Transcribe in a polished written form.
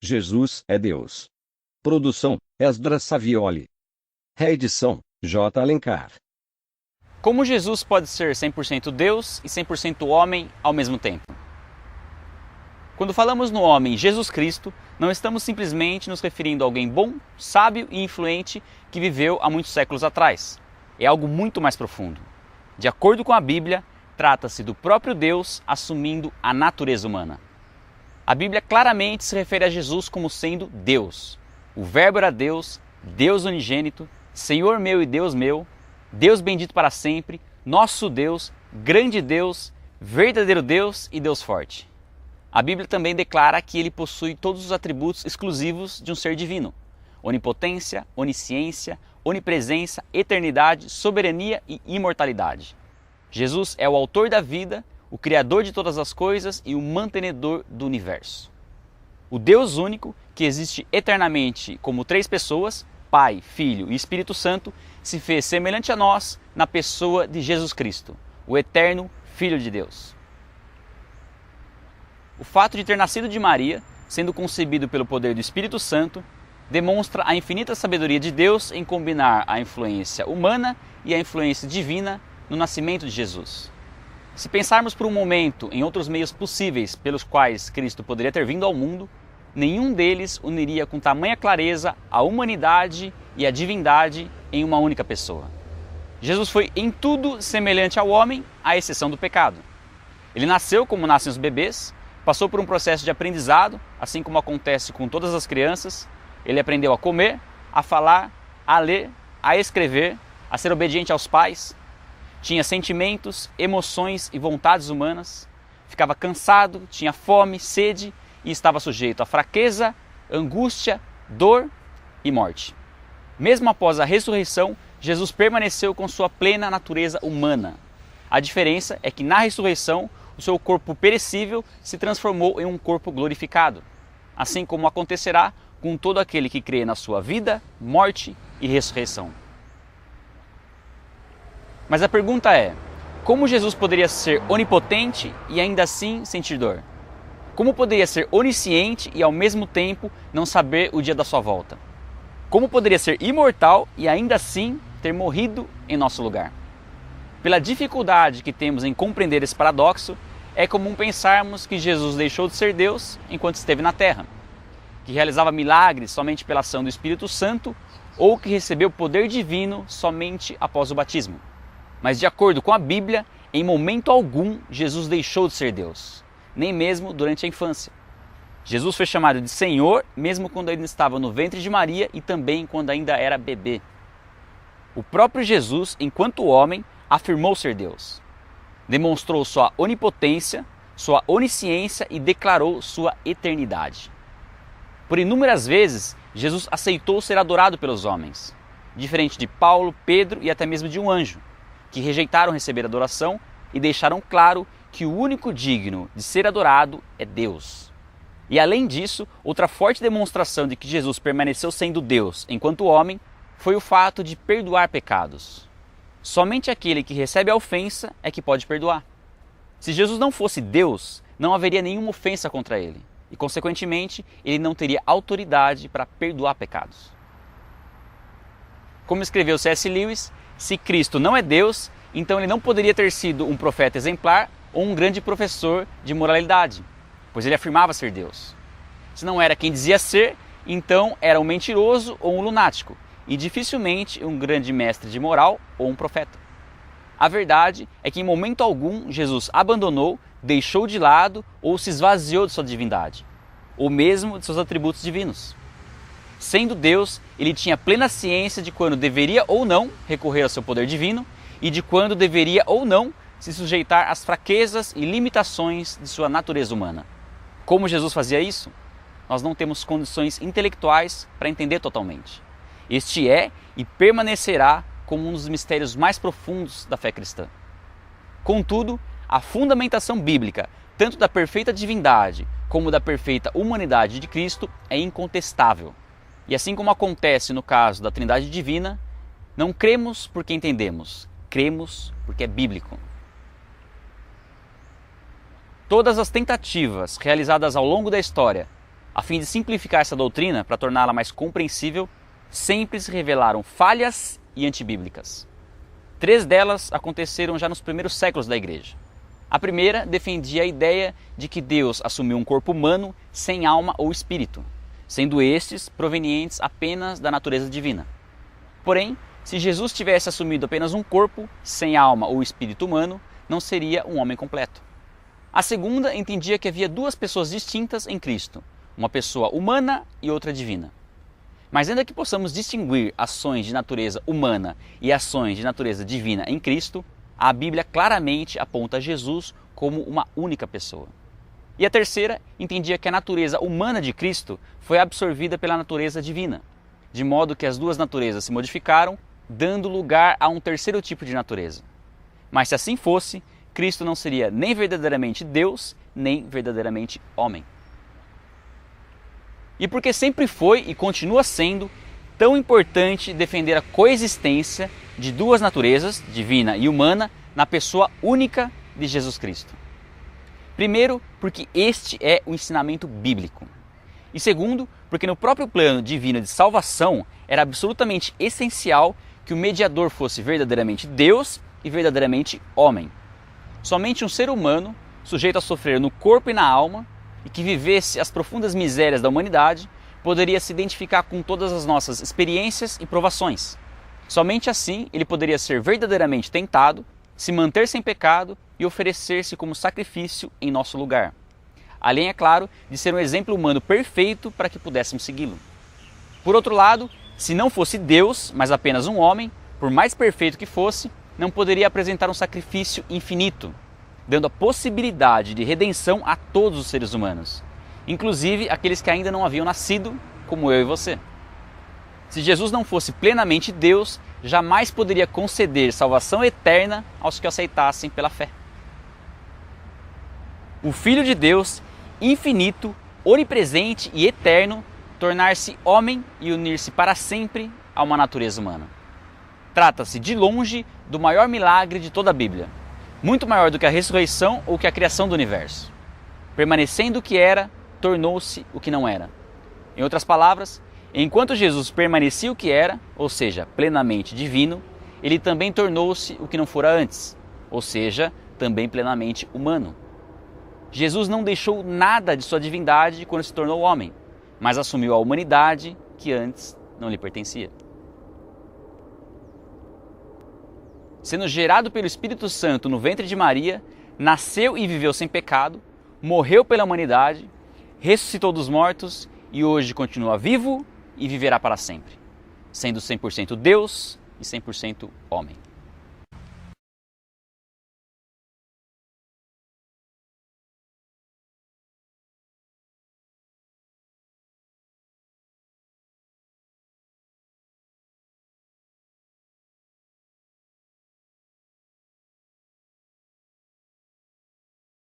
Jesus é Deus. Produção: Esdras Savioli. Reedição: J. Alencar. Como Jesus pode ser 100% Deus e 100% homem ao mesmo tempo? Quando falamos no homem Jesus Cristo, não estamos simplesmente nos referindo a alguém bom, sábio e influente que viveu há muitos séculos atrás. É algo muito mais profundo. De acordo com a Bíblia, trata-se do próprio Deus assumindo a natureza humana. A Bíblia claramente se refere a Jesus como sendo Deus. O Verbo era Deus, Deus unigênito, Senhor meu e Deus meu, Deus bendito para sempre, nosso Deus, grande Deus, verdadeiro Deus e Deus forte. A Bíblia também declara que ele possui todos os atributos exclusivos de um ser divino: onipotência, onisciência, onipresença, eternidade, soberania e imortalidade. Jesus é o autor da vida, o criador de todas as coisas e o mantenedor do universo. O Deus único, que existe eternamente como três pessoas, Pai, Filho e Espírito Santo, se fez semelhante a nós na pessoa de Jesus Cristo, o eterno Filho de Deus. O fato de ter nascido de Maria, sendo concebido pelo poder do Espírito Santo, demonstra a infinita sabedoria de Deus em combinar a influência humana e a influência divina no nascimento de Jesus. Se pensarmos por um momento em outros meios possíveis pelos quais Cristo poderia ter vindo ao mundo, nenhum deles uniria com tamanha clareza a humanidade e a divindade em uma única pessoa. Jesus foi em tudo semelhante ao homem, à exceção do pecado. Ele nasceu como nascem os bebês, passou por um processo de aprendizado, assim como acontece com todas as crianças. Ele aprendeu a comer, a falar, a ler, a escrever, a ser obediente aos pais. Tinha sentimentos, emoções e vontades humanas. Ficava cansado, tinha fome, sede e estava sujeito a fraqueza, angústia, dor e morte. Mesmo após a ressurreição, Jesus permaneceu com sua plena natureza humana. A diferença é que na ressurreição, o seu corpo perecível se transformou em um corpo glorificado, assim como acontecerá com todo aquele que crê na sua vida, morte e ressurreição. Mas a pergunta é: como Jesus poderia ser onipotente e ainda assim sentir dor? Como poderia ser onisciente e ao mesmo tempo não saber o dia da sua volta? Como poderia ser imortal e ainda assim ter morrido em nosso lugar? Pela dificuldade que temos em compreender esse paradoxo, é comum pensarmos que Jesus deixou de ser Deus enquanto esteve na Terra, que realizava milagres somente pela ação do Espírito Santo ou que recebeu poder divino somente após o batismo. Mas de acordo com a Bíblia, em momento algum Jesus deixou de ser Deus, nem mesmo durante a infância. Jesus foi chamado de Senhor mesmo quando ainda estava no ventre de Maria e também quando ainda era bebê. O próprio Jesus, enquanto homem, afirmou ser Deus. Demonstrou sua onipotência, sua onisciência e declarou sua eternidade. Por inúmeras vezes, Jesus aceitou ser adorado pelos homens, diferente de Paulo, Pedro e até mesmo de um anjo, que rejeitaram receber adoração e deixaram claro que o único digno de ser adorado é Deus. E além disso, outra forte demonstração de que Jesus permaneceu sendo Deus enquanto homem foi o fato de perdoar pecados. Somente aquele que recebe a ofensa é que pode perdoar. Se Jesus não fosse Deus, não haveria nenhuma ofensa contra ele e, consequentemente, ele não teria autoridade para perdoar pecados. Como escreveu C.S. Lewis, se Cristo não é Deus, então ele não poderia ter sido um profeta exemplar ou um grande professor de moralidade, pois ele afirmava ser Deus. Se não era quem dizia ser, então era um mentiroso ou um lunático, e dificilmente um grande mestre de moral ou um profeta. A verdade é que em momento algum Jesus abandonou, deixou de lado ou se esvaziou de sua divindade, ou mesmo de seus atributos divinos. Sendo Deus, ele tinha plena ciência de quando deveria ou não recorrer ao seu poder divino e de quando deveria ou não se sujeitar às fraquezas e limitações de sua natureza humana. Como Jesus fazia isso? Nós não temos condições intelectuais para entender totalmente. Este é e permanecerá como um dos mistérios mais profundos da fé cristã. Contudo, a fundamentação bíblica, tanto da perfeita divindade como da perfeita humanidade de Cristo, é incontestável. E assim como acontece no caso da Trindade Divina, não cremos porque entendemos, cremos porque é bíblico. Todas as tentativas realizadas ao longo da história A fim de simplificar essa doutrina para torná-la mais compreensível, sempre se revelaram falhas e antibíblicas. 3 delas aconteceram já nos primeiros séculos da Igreja. A primeira defendia a ideia de que Deus assumiu um corpo humano sem alma ou espírito, sendo estes provenientes apenas da natureza divina. Porém, se Jesus tivesse assumido apenas um corpo, sem alma ou espírito humano, não seria um homem completo. A segunda entendia que havia 2 pessoas distintas em Cristo, uma pessoa humana e outra divina. Mas ainda que possamos distinguir ações de natureza humana e ações de natureza divina em Cristo, a Bíblia claramente aponta Jesus como uma única pessoa. E a terceira entendia que a natureza humana de Cristo foi absorvida pela natureza divina, de modo que as 2 naturezas se modificaram, dando lugar a um terceiro tipo de natureza. Mas se assim fosse, Cristo não seria nem verdadeiramente Deus, nem verdadeiramente homem. E porque sempre foi e continua sendo tão importante defender a coexistência de 2 naturezas, divina e humana, na pessoa única de Jesus Cristo. Primeiro, porque este é o ensinamento bíblico. E segundo, porque no próprio plano divino de salvação era absolutamente essencial que o mediador fosse verdadeiramente Deus e verdadeiramente homem. Somente um ser humano, sujeito a sofrer no corpo e na alma, e que vivesse as profundas misérias da humanidade, poderia se identificar com todas as nossas experiências e provações. Somente assim ele poderia ser verdadeiramente tentado, se manter sem pecado e oferecer-se como sacrifício em nosso lugar. Além, é claro, de ser um exemplo humano perfeito para que pudéssemos segui-lo. Por outro lado, se não fosse Deus, mas apenas um homem, por mais perfeito que fosse, não poderia apresentar um sacrifício infinito, dando a possibilidade de redenção a todos os seres humanos, inclusive aqueles que ainda não haviam nascido, como eu e você. Se Jesus não fosse plenamente Deus, jamais poderia conceder salvação eterna aos que o aceitassem pela fé. O Filho de Deus, infinito, onipresente e eterno, tornar-se homem e unir-se para sempre a uma natureza humana. Trata-se, de longe, do maior milagre de toda a Bíblia, muito maior do que a ressurreição ou que a criação do universo. Permanecendo o que era, tornou-se o que não era. Em outras palavras, enquanto Jesus permanecia o que era, ou seja, plenamente divino, ele também tornou-se o que não fora antes, ou seja, também plenamente humano. Jesus não deixou nada de sua divindade quando se tornou homem, mas assumiu a humanidade que antes não lhe pertencia. Sendo gerado pelo Espírito Santo no ventre de Maria, nasceu e viveu sem pecado, morreu pela humanidade, ressuscitou dos mortos e hoje continua vivo e viverá para sempre, sendo 100% Deus e 100% homem.